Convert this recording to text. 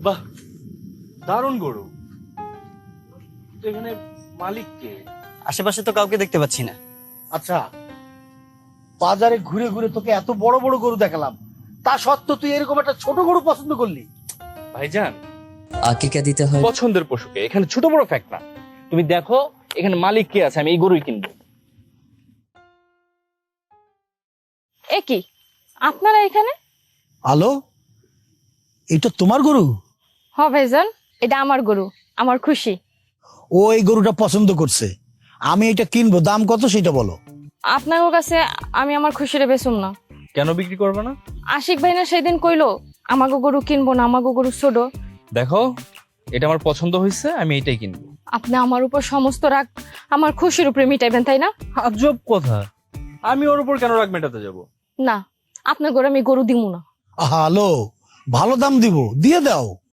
বাহ, দারুণ গরু। তো এখানে মালিক কে? আশেপাশে তো কাউকে দেখতে পাচ্ছি না। আচ্ছা, বাজারে ঘুরে ঘুরে তোকে এত বড় বড় গরু দেখালাম, তা সত্ত্বেও তুই এরকম একটা ছোট গরু পছন্দ করলি? ভাইজান, আকিকা দিতে হয়। পছন্দের পশুকে, এখানে ছোট বড় ফ্যাক্ট না। তুমি দেখো এখানে মালিক কে আছে, আমি এই গরুই কিনবো। এ কি আপনারা এখানে? আলো, এটা তোমার গরু? হ ভাইজান, এটা আমার গরু, আমার খুশি। ও এই গরুটা পছন্দ করছে, আমি এটা কিনবো। দাম কত সেটা বলো। আপনার কাছে আমি আমার খুশিরে বেচুম না। কেন বিক্রি করবে না? আশিক ভাই না সেদিন কইলো আমাগো গরু কিনবো না, আমাগো গরু ছোট। দেখো, এটা আমার পছন্দ হয়েছে, আমি এটাই কিনবো। আপনি আমার উপর সমস্ত রাগ আমার খুশির উপরে মিটাইবেন, তাই না? আজব কথা, আমি ওর উপর কেন রাগ মেটাতে যাব? না, আপনার গরু আমি গরু দিমু না। আলো, ভালো দাম দিব, দিয়ে দাও।